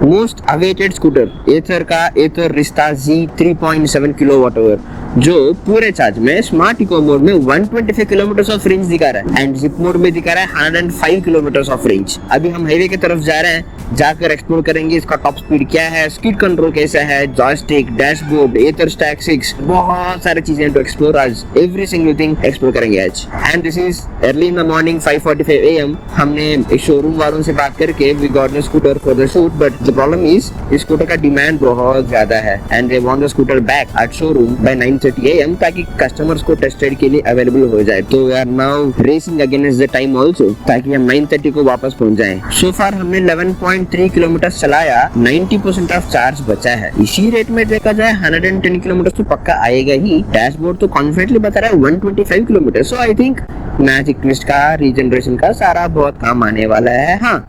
Most awaited scooter एथर का एथर Rizta Z 3.7 kilowatt our, जो पूरे चार्ज में स्मार्ट इको मोड में 125 किलोमीटर ऑफ रेंज दिखा रहा है एंड जिप मोड में दिखा रहा है 105 किलोमीटर ऑफ रेंज। अभी हम हाईवे की तरफ जा रहे हैं, जाकर एक्सप्लोर करेंगे इसका टॉप स्पीड क्या है, स्पीड कंट्रोल कैसा है, जॉयस्टिक, डैशबोर्ड, एथर स्टैक 6, बहुत सारी चीजें टू एक्सप्लोर। आज एवरी सिंगल थिंग एक्सप्लोर करेंगे आज। And this is early in the morning 5:45 AM। हमने शोरूम वालों से बात करके we got the scooter for the shoot, but the problem is इस स्कूटर का डिमांड बहुत ज्यादा है and they want the scooter back at showroom by 9:30 AM ताकि कस्टमर्स को टेस्ट राइड के लिए अवेलेबल हो जाए। तो we are now racing against the time also ताकि हम 9:30 को वापस पहुंच जाएं। सो फार हमने 11.3 किलोमीटर चलाया, 90% ऑफ चार्ज बचा है। इसी रेट में देखा जाए 110 किलोमीटर तो पक्का आएगा ही। डैशबोर्ड तो कॉन्फिडेंटली बता रहा है 125 kilometre. So I think magic twist का रीजनरेशन का सारा बहुत काम आने वाला है। हाँ,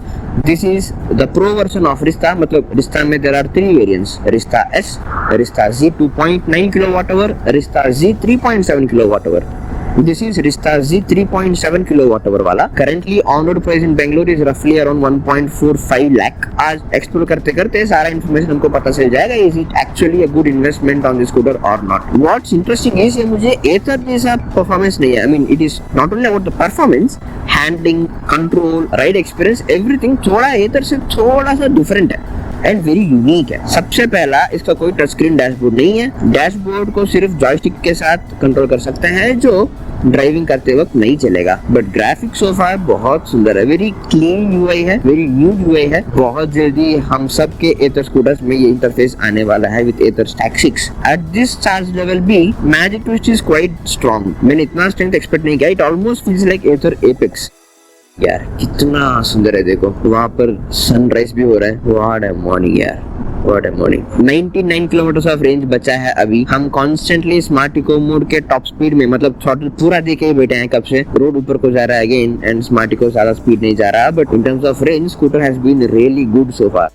this is the pro version of Rista, मतलब रिस्टा में there are 3 variants, Rista S, Rista Z 2.9 kilowatt hour, Rista Z 3.7 kilowatt hour. This is Rista Z 3.7 kilowatt hour वाला। Currently on road price in Bangalore is roughly around 1.45 lakh। आज explore करते करते सारा information हमको पता चल जाएगा is it actually a good investment on this scooter or not। What's interesting is ये मुझे एथर जैसा परफॉर्मेंस नहीं है। I mean it is not only about the performance, handling, control, ride experience, everything थोड़ा एथर से थोड़ा सा डिफरेंट है एंड वेरी यूनिक है। सबसे पहला, इसका कोई टच स्क्रीन डैशबोर्ड नहीं है। डैशबोर्ड को सिर्फ जॉयस्टिक के साथ कंट्रोल कर सकते हैं, जो ड्राइविंग करते वक्त नहीं चलेगा। बट ग्राफिक सोफा बहुत सुंदर है, वेरी क्लीन यूआई है, वेरी न्यू यूआई है। बहुत जल्दी हम सब के एथर स्कूटर्स में ये इंटरफेस आने वाला है with Ather stack 6। At this charge level भी magic twist is quite strong. मैंने इतना स्ट्रेंथ एक्सपेक्ट नहीं किया। It almost feels like Ather Apex. यार कितना सुंदर है, देखो वहां पर सनराइज भी हो रहा है। व्हाट अ मॉर्निंग यार, what a morning. 99 kilometre of range बचा है अभी। हम कॉन्स्टेंटली स्मार्ट इको मोड के टॉप स्पीड में, मतलब थ्रॉटल पूरा देके ही बैठे हैं कब से। रोड ऊपर को जा रहा है अगेन एंड स्मार्ट इको ज्यादा स्पीड नहीं जा रहा, but in terms of range scooter has been really good so far.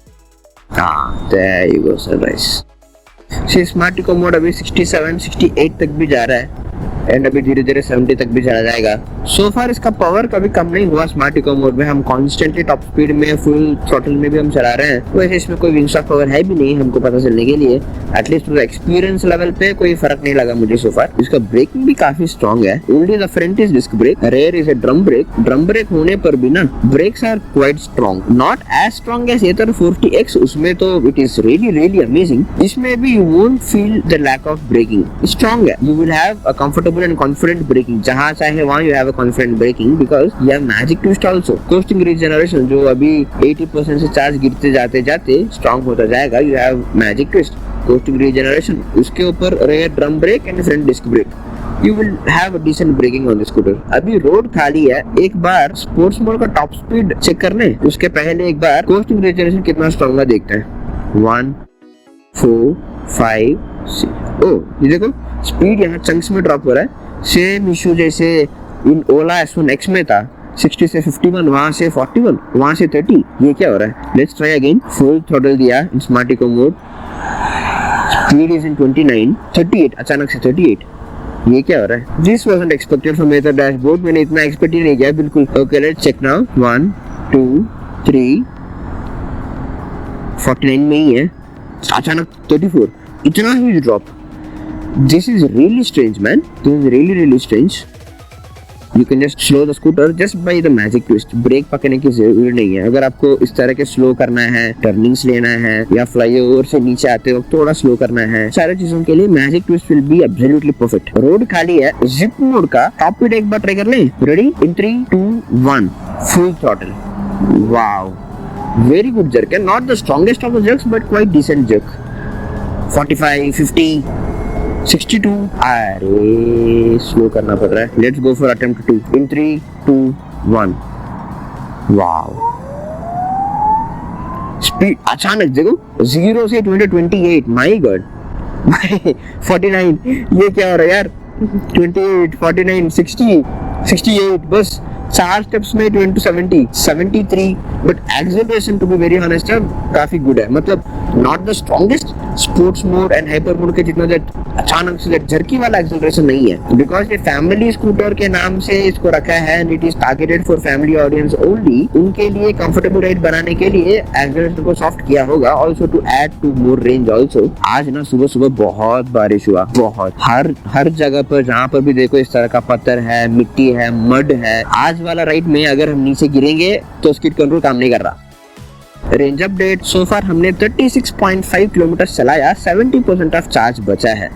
हां, there you go sunrise. See smart eco mode अभी 67 68 तक भी जा रहा है एंड अभी धीरे धीरे 70 तक भी चला जाएगा। सो फार इसका पावर कभी कम नहीं हुआ स्मार्ट इको मोड में। हम कॉन्स्टेंटली टॉप स्पीड में, फुल थ्रॉटल में भी हम चला रहे हैं। वैसे इसमें कोई विंग्स ऑफ पावर है भी नहीं हमको पता चलने के लिए। एटलीस्ट एक्सपीरियंस लेवल पे कोई फर्क नहीं लगा मुझे सो फार। इसका ब्रेकिंग भी काफी स्ट्रॉन्ग है। Only the front is disc brake, rear is a drum brake. Drum brake होने पर भी ना brakes are quite strong, not as strong as Ather 40X। उसमें तो it is really really amazing. इसमें भी you won't feel the lack of braking, strong है। You will have a comfortable and confident braking. जहां चाहे वहां you have a confident braking because you have magic twist also. Costing regeneration जो अभी 80% से charge गिरते जाते जाते स्ट्रॉन्ग होता जाएगा, you have magic twist, coasting regeneration. उसके ऊपर rear drum brake and front disc brake. You will have a decent braking on the scooter। अभी रोड खाली है, एक बार स्पोर्ट्स मोड का टॉप स्पीड चेक करने उसके पहले एक बार कोस्टिंग रीजनरेशन कितना स्ट्रॉन्ग है देखते हैं। 1 4 5 6। ओ ये देखो स्पीड यहाँ चंक्स में ड्रॉप हो रहा है। सेम इशू जैसे इन ओला S1 X में था, 60 से 51, वहां से 41, वहां से 30। ये क्या हो रहा है? Let's try again. Full throttle दिया in smart eco mode, speed is in 29, 38, अचानक से 38। ये क्या हो रहा है? This wasn't expected from the dashboard। मैंने इतना एक्सपेक्ट ही नहीं किया बिल्कुल। Okay, let's check now। 1 2 3 49 में ही है, अचानक 34। इतना huge drop. This is really strange, man। This is really really strange। You can just slow the scooter just by the magic twist। Brake पकड़ने की जरूरत नहीं है। अगर आपको इस तरह के स्लो करना है, टर्निंग्स लेना है या फ्लाईओवर से नीचे आते वक्त थोड़ा स्लो करना है, सारी चीजों के लिए magic twist will be absolutely perfect. Road खाली है, जिप मोड का टॉप स्पीड एक बार ट्राई कर लें। Ready in 3 2 1 full throttle. Wow, very good jerk है। Not the strongest of the jerks but quite decent jerk. 45 50 62। अरे स्लो करना पड़ रहा है। Let's go for attempt 2 in 3 2 1। Wow, speed अचानक देखो 0 से 28। My God 49। ये क्या हो रहा है यार? 28 49 60 68। बस 4 स्टेप्स में 20 70 73। But acceleration to be very honest काफी गुड है। मतलब not the strongest sports mode and hyper mode के जितना अचानक से जर्की वाला एक्सेलरेशन नहीं है, बिकॉज ये फैमिली स्कूटर के नाम से इसको रखा है and it is targeted for family audience only. उनके लिए कंफर्टेबल राइड बनाने के लिए एक्सेलरेशन को सॉफ्ट किया होगा, also to add to more range also. आज ना सुबह सुबह बहुत बारिश हुआ, बहुत हर जगह पर जहाँ पर भी देखो इस तरह का पत्थर है, मिट्टी है, मड है। आज वाला राइड में अगर हम नीचे गिरेंगे तो स्किड कंट्रोल काम नहीं कर रहा। रेंज अपडेट, सो फार हमने 36.5 किलोमीटर चलाया, 70% ऑफ चार्ज बचा है।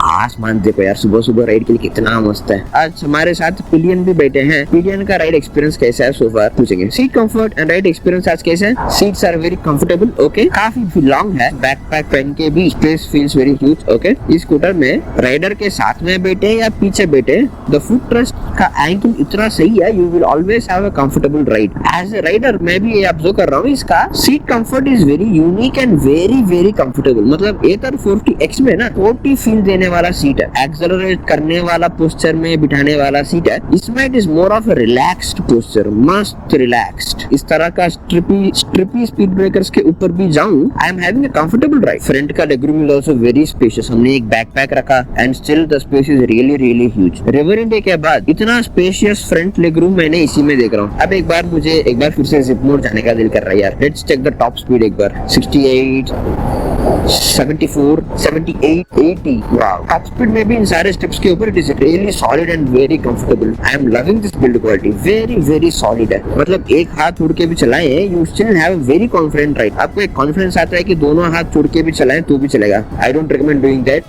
आसमान देखो यार, सुबह सुबह राइड के लिए कितना मस्त है। आज हमारे साथ पिलियन भी बैठे हैं। पिलियन का राइड एक्सपीरियंस कैसा है सो फार पूछेंगे। Seat comfort and ride experience आज कैसे है? Seats are very comfortable, okay. काफी लॉन्ग है, बैकपैक पहन के भी space feels very huge, okay. इस स्कूटर में राइडर के साथ में बैठे या पीछे बैठे, द फुट ट्रस्ट का एंगल इतना सही है, you will always have a comfortable ride. As a rider मैं भी ये ऑब्जर्व कर रहा हूँ, इसका seat comfort is very unique and very comfortable. मतलब एथर 40X में ना स्पोर्टी फील देने वाला सीट है, एक्सेलरेट करने वाला पोस्चर में बिठाने वाला सीट है। इसमें it is more of a relaxed posture, मस्त रिलैक्स्ड। इस तरह का स्ट्रिपी स्पीड ब्रेकर्स के ऊपर भी जाऊं, I am having a comfortable ride. Front का legroom is also very spacious. हमने एक बैकपैक रखा and still the space is really huge. River Indie के बाद इतना स्पेशियस फ्रंट लेगरूम मैंने इसी में देख रहा हूँ। अब एक बार फिर से जिप मोड जाने का दिल कर रहा है यार। Let's check the top speed एक बार। 68, 74, 78, 80। वाओ, टॉप स्पीड में भी इन सारे स्टेप्स के ऊपर it is really solid and very comfortable. I am loving this build quality, very solid है। मतलब एक हाथ छोड़ के भी चलाएं, you still have a very confident ride. आपको एक कॉन्फिडेंस आता है कि दोनों हाथ छोड़ के भी चलाएं तो भी चलेगा। I don't recommend doing that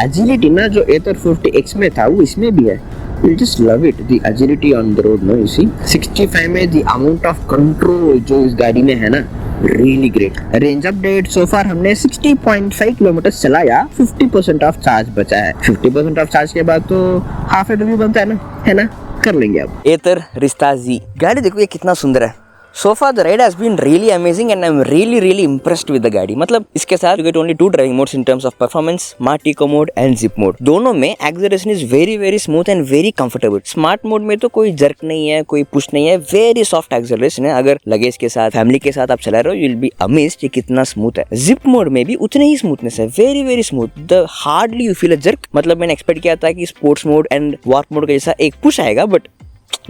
agility ना जो एथर 40X में था वो इसमें भी है। You just love it, the agility on the road, no? You see, 65 में the amount of control जो इस गाड़ी में है ना, really great. Range update, so far हमने 60.5 किलोमीटर चलाया, 50% ऑफ चार्ज बचा है। 50% ऑफ चार्ज के बाद तो हाफ एड भी बनता है ना? कर लेंगे अब। एथर रिस्ता जी गाड़ी देखो ये कितना सुंदर है। So far the ride has been really amazing and I'm really impressed with the गाड़ी। मतलब इसके साथ you get only 2 driving modes in terms of performance, Smart Eco mode and Zip mode। दोनों में acceleration is very smooth and very comfortable। Smart mode में तो कोई jerk नहीं है, कोई push नहीं है, very soft acceleration है। अगर लगेज के साथ, फैमिली के साथ आप चला रहे हो, you will be amazed कि कितना स्मूथ है। Zip mode में भी उतनी ही स्मूथनेस है, very smooth। The hardly you feel a jerk। मतलब मैंने एक्सपेक्ट किया था कि sports mode and warp mode का जैसा एक पुश आएगा, but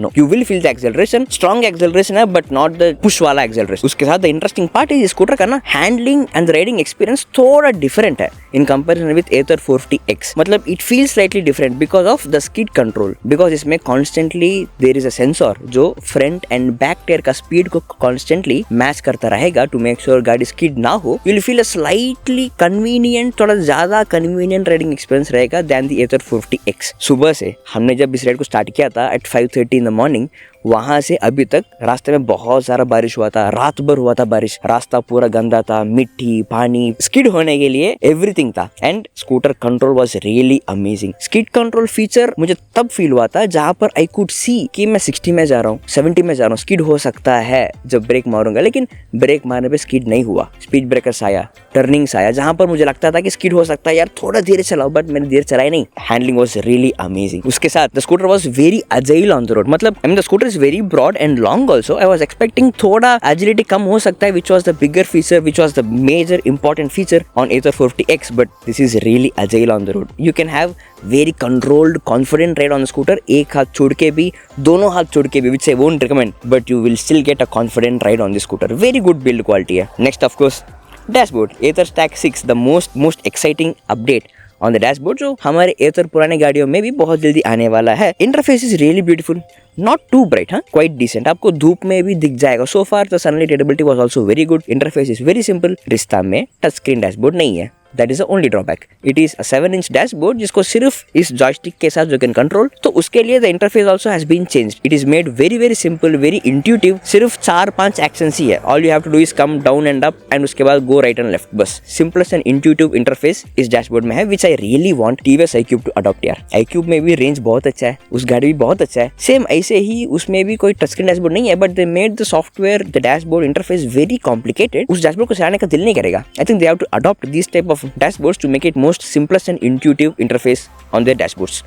no, you will feel the acceleration, strong acceleration है, but not the push वाला acceleration। उसके साथ the interesting part is scooter का ना handling and the riding experience थोड़ा different है in comparison with Ather 40X। मतलब it feels slightly different because of the skid control, because इसमें constantly there is a sensor जो front and back tire का speed को constantly match करता रहेगा to make sure गाड़ी skid ना हो। You will feel a slightly convenient, थोड़ा ज़्यादा convenient riding experience रहेगा than the Ather 40X। सुबह से हमने जब इस राइड को स्टार्ट किया था at 5:30 in the morning, वहां से अभी तक रास्ते में बहुत सारा बारिश हुआ था, रात भर हुआ था बारिश, रास्ता पूरा गंदा था, मिट्टी, पानी, स्किड होने के लिए एवरीथिंग था। And scooter control was really amazing. Skid control feature मुझे तब फील हुआ था जहां पर आई कुड सी कि मैं 60 में जा रहा हूँ, 70 में जा रहा हूँ, स्किड हो सकता है जब ब्रेक मारूंगा, लेकिन ब्रेक मारने पे स्किड नहीं हुआ। स्पीड ब्रेकर्स आया, टर्निंग्स आया, जहां पर मुझे लगता था कि स्किड हो सकता है यार, थोड़ा धीरे चलाओ, बट मैंने धीरे चलाई नहीं। Handling was really amazing. उसके साथ the scooter was very agile on the road. मतलब I mean the scooter is very broad and long also. I was expecting थोड़ा एजिलिटी कम हो सकता है, which was the bigger feature, which was the major important feature on Ather 40X, but this is really agile on the road. You can have very controlled confident ride on the scooter, एक हाथ छोड़ के भी, दोनों हाथ छोड़ के भी, which I won't recommend, but you will still get a confident ride on the scooter. Very good build quality है। Next of course dashboard, Ather Stack 6, the most exciting update on the dashboard जो हमारे Ather पुराने गाड़ियों में भी बहुत जल्दी आने वाला है। Interface is really beautiful, not too bright, quite decent, आपको धूप में भी दिख जाएगा। So far the sunlight readability was also very good. Interface is very simple. रिश्ता में टच स्क्रीन डैशबोर्ड नहीं है, that is the only drawback. It is a 7-inch dashboard जिसको सिर्फ इस जॉयस्टिक के साथ जो कैन कंट्रोल, तो उसके लिए the interface also has been changed. It is made very simple, very intuitive. सिर्फ 4-5 एक्शंस ही है। All you have to do is come down and up and उसके बाद गो राइट एंड लेफ्ट, बस। Simplest and intuitive interface इस dashboard में है, which I really want TVS iQube to adopt यार। iQube में भी रेंज बहुत अच्छा है, उस गाड़ी भी बहुत अच्छा है। सेम ऐसे ही उसमें भी कोई टच स्क्रीन डैशबोर्ड नहीं है, but they made the software, the dashboard interface very complicated. उस डैशबोर्ड को चलाने का दिल नहीं करेगा। I think they have to adopt this type of dashboards to make it most simplest and intuitive interface on their dashboards.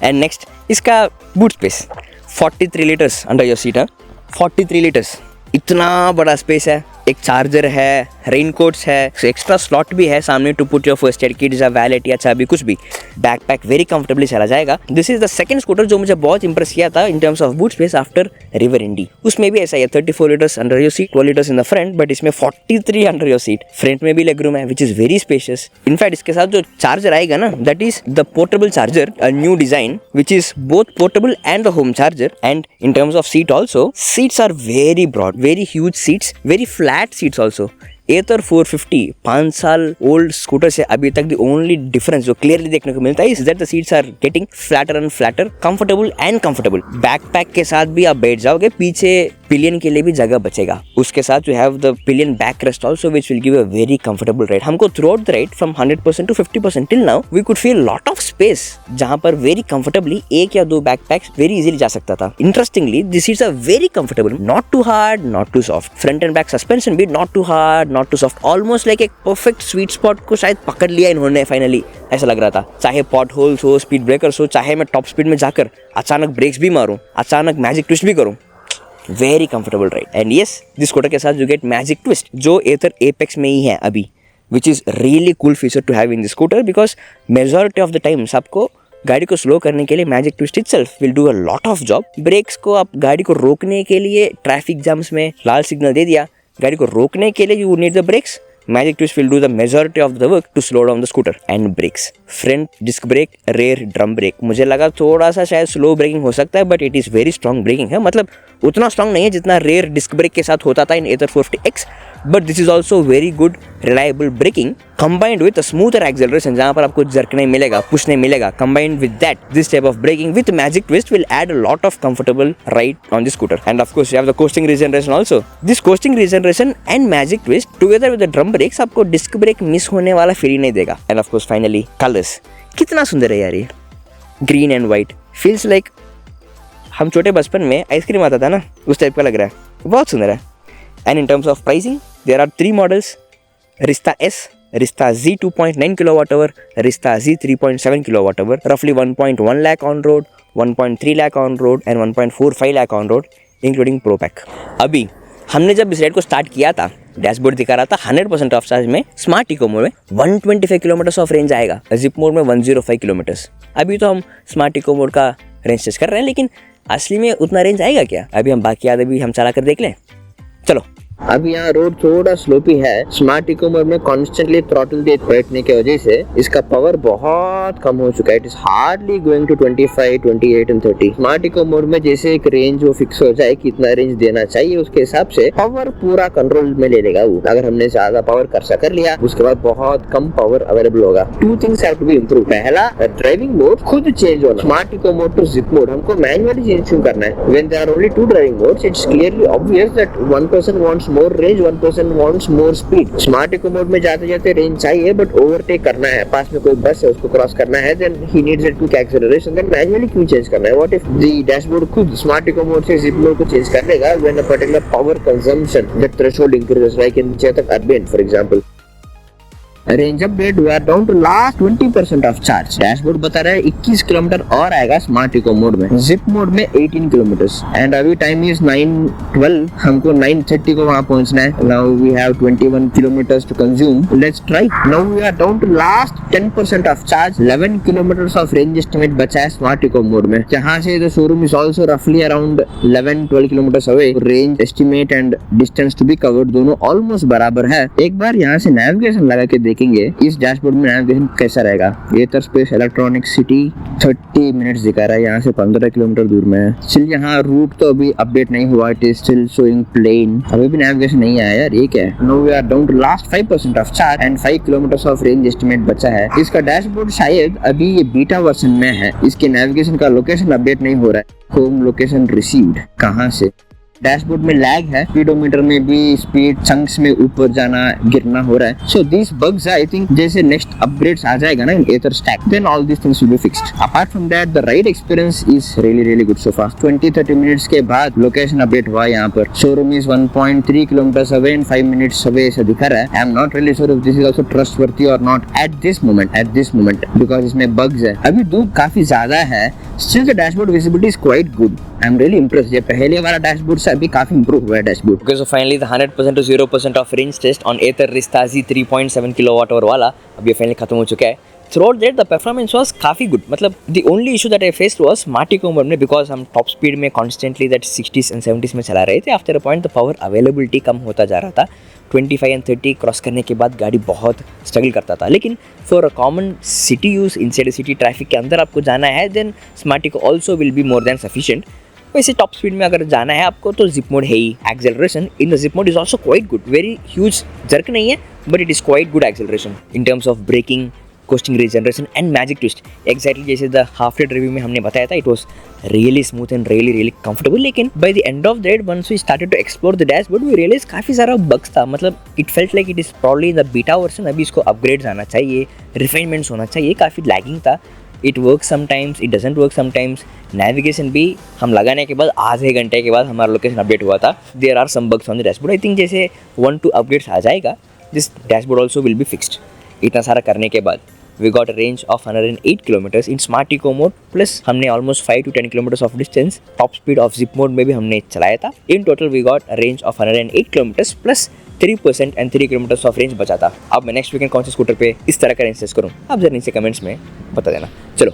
And next, इसका boot space 43 liters under your seat है। 43 liters, इतना बड़ा स्पेस है। एक charger है, raincoats है, extra slot भी है सामने to put your first aid kit या वैलेट या चाबी कुछ भी। बैकपैक वेरी कंफर्टेबली चला जाएगा। This is the second scooter जो मुझे बहुत इंप्रेस किया था in terms of boot space after River Indie. उसमें भी ऐसा है 34 litres under your seat, 12 litres in the front, but इसमें 43 अंडर योर सीट। फ्रंट में भी लेग रूम है which is very spacious. In fact इसके साथ जो चार्जर आएगा ना, that is the portable charger, a new design which is both portable and the home charger. And in terms of seat also, seats are very broad, very huge seats, very flat seats also. Ather 450 5 साल old scooter से अभी तक the only difference जो clearly देखने को मिलता है is that the seats are getting flatter and flatter, comfortable and comfortable. Backpack के साथ भी आप बैठ जाओगे, पीछे पिलियन के लिए भी जगह बचेगा। उसके साथ you have the pillion back rest also which will give a very comfortable ride. हमको throughout the ride from 100% to 50% till now we could feel lot of space, जहां पर वेरी कंफर्टेबली एक या दो बैकपैक्स वेरी इजीली जा सकता था। Interestingly this seats are very comfortable, not too hard, not too soft. Front and back suspension भी not too hard, not too soft, almost like एक परफेक्ट स्वीट स्पॉट को शायद पकड़ लिया इन्होंने फाइनली, ऐसा लग रहा था। चाहे पॉट होल्स हो, स्पीड ब्रेकर्स हो, चाहे मैं टॉप स्पीड में जाकर अचानक ब्रेक्स भी मारूं, अचानक मैजिक ट्विस्ट भी करूं, very comfortable ride. And yes, this scooter के साथ यू गेट मैजिक ट्विस्ट जो एथर एपेक्स में ही है अभी, which is really cool feature to have in this scooter, because majority of the times आपको गाड़ी को स्लो करने के लिए magic twist itself will do a lot of job. Brakes को आप गाड़ी को रोकने के लिए ट्रैफिक जाम्स में लाल सिग्नल दे दिया, गाड़ी को रोकने के लिए you need the brakes, magic twist will do the majority of the work to slow down the scooter. And brakes, front disc brake, rear drum brake, मुझे लगा थोड़ा सा शायद स्लो ब्रेकिंग हो सकता है, but it is very strong braking है। मतलब उतना स्ट्रॉन्ग नहीं है जितना रेयर डिस्क ब्रेक के साथ होता था in Ather 450X, but this is also very good reliable braking combined with a smoother acceleration जहाँ पर आपको jerk नहीं मिलेगा, push नहीं मिलेगा। combined with that, this type of braking with magic twist will add a lot of comfortable ride on the scooter. And of course you have the coasting regeneration also. This coasting regeneration and magic twist together with the drum brakes आपको disc brake miss होने वाला feel नहीं देगा। And of course finally colors, कितना सुंदर है यार ये, green and white feels like हम छोटे बचपन में आइसक्रीम आता था ना, उस टाइप का लग रहा है, बहुत सुंदर है। And in terms of pricing, there are 3 models: Rizta S, Rizta Z 2.9 kWh, Rizta Z 3.7 kWh, roughly 1.1 lakh on road, 1.3 lakh on road and 1.45 lakh on road including Pro Pack। अभी हमने जब इस राइड को start किया था, dashboard दिखा रहा था 100% ऑफ चार्ज में, स्मार्ट इको मोड में 125 किलोमीटर ऑफ रेंज आएगा, जिप मोड में 105 किलोमीटर्स। अभी तो हम स्मार्ट इको मोड का रेंज टेस्ट कर रहे हैं, लेकिन असली में उतना रेंज आएगा क्या, अभी हम बाकी याद अभी हम चला कर देख लें। चलो, अब यहाँ रोड थोड़ा स्लोपी है। स्मार्ट इको मोड में कॉन्स्टेंटली थ्रॉटल दे बैठने की वजह से इसका पावर बहुत कम हो चुका है। It is hardly going to 25, 28 and 30। Smart eco mode में जैसे एक रेंज वो फिक्स हो जाए कितना रेंज देना चाहिए, उसके हिसाब से पावर पूरा कंट्रोल में ले लेगा वो। अगर हमने ज्यादा पावर खर्चा कर लिया, उसके बाद बहुत कम पावर अवेलेबल होगा। 2 things have to be improve. पहला, ड्राइविंग मोड खुद चेंज होना। Smart eco mode to zip mode हमको मैन्युअली चेंज क्यों करना है? When there are only 2 driving modes, it's clearly obvious that one person wants more range, one person wants more speed। Smart eco mode में जाते जाते range चाहिए, but overtake करना है, पास में कोई बस है उसको क्रॉस करना है, then he needs a quick acceleration, then manually क्यों चेंज करना है? व्हाट इफ द डैशबोर्ड खुद स्मार्ट इको मोड से जिप मोड को चेंज कर देगा when a particular power consumption that threshold increases, like in Chetak urban for example. Range update, we are down to last 20% of charge. Dashboard बता रहा है 21 kilometre और आएगा स्मार्ट इको मोड में, जिप मोड में 18 किलोमीटर्स। एंड अभी time is 9:12, हमको 9:30 को वहां पहुंचना है। Now we have 21 kilometres to consume, let's try. Now we are down to last 10% of charge. 11 kilometres of range estimate बचा है स्मार्ट इको मोड में, जहां से द शोरूम इज आल्सो रफली around 11-12 kilometres away. Range estimate and distance to be covered दोनों almost बराबर है। एक बार यहाँ से नेविगेशन लगा के देखेंगे इस डैशबोर्ड में नेविगेशन कैसा रहेगा। एथर स्पेस इलेक्ट्रॉनिक सिटी 30 मिनट्स दिखा रहा है, यहाँ से 15 किलोमीटर दूर में है। स्टिल यहाँ रूट तो अभी अपडेट नहीं हुआ, it is still showing plain, अभी भी नेविगेशन नहीं आया यार, ये क्या है? No, we are down to last 5% of charge and 5 kilometres of range estimate बचा है। इसका डैशबोर्ड शायद अभी ये बीटा वर्जन में है, इसके नेविगेशन का लोकेशन अपडेट नहीं हो रहा है। होम लोकेशन रिसीव्ड कहाँ से? डैशबोर्ड में लैग है, स्पीडोमीटर में भी स्पीड चंक्स में ऊपर जाना गिरना हो रहा है। So this bugs I think जैसे नेक्स्ट अपग्रेड्स आ जाएगा ना in Ather Stack, then all this things will be fixed. Apart from that the ride experience is really good so far. 20-30 minutes के बाद लोकेशन अपडेट हुआ यहाँ पर। Showroom is 1.3 kilometre away and 5 minutes away ऐसा दिखा रहा है। I am not really sure if this is also trustworthy और not at this moment because इसमें बग्स है। अभी धूप काफी ज्यादा है, still the dashboard visibility is quite good. I am really impressed. ये पहले वाला डैशबोर्ड से अभी काफी इंप्रूव हुआ है dashboard. Okay, so finally the 100% to 0% of range test on Ather Rista Z 3.7 kWh वाला अभी फाइनली खत्म हो चुका है। Throughout that the performance was काफ़ी good। मतलब the only issue that I faced was Martico mode में, because हम top speed में constantly that 60s and 70s में चला रहे थे। After a point the power availability कम होता जा रहा था। 25 and 30 क्रॉस करने के बाद गाड़ी बहुत स्ट्रगल करता था। लेकिन for a common city use, inside city traffic के अंदर आपको जाना है, then smart eco also will be more than sufficient. वैसे टॉप स्पीड में अगर जाना है आपको तो जिप मोड है ही। Acceleration in the zip mode is also quite good, very huge jerk नहीं है but it is quite good acceleration in terms of braking, coasting regeneration and magic twist. Exactly जैसे द हाफ रेड रिव्यू में हमने बताया था, it was really smooth and really comfortable. लेकिन by the end of the day once we started to explore the dashboard we realize काफ़ी सारा bugs था। मतलब it felt like it is probably in the beta version. अभी इसको upgrades आना चाहिए, refinements होना चाहिए, काफ़ी लैगिंग था। It work sometimes, it doesn't work sometimes. Navigation भी हम लगाने के बाद आधे घंटे के बाद हमारा लोकेशन अपडेट हुआ था। There are some bugs on the dashboard. I think जैसे 1-2 अपडेट्स आ जाएगा this dashboard also will be fixed. इतना सारा करने के बाद we got a range of 108 kilometers in Smart Eco mode, plus हमने almost 5 to 10 kilometers of distance top speed of zip mode में भी हमने चलाया था। In total we got a range of 108 kilometers plus 3% and 3 kilometers of range बचा था। अब मैं नेक्स्ट वीकेंड कौन से स्कूटर पे इस तरह का रेंज टेस्ट करूँ, आप जरा नीचे कमेंट्स में बता देना। चलो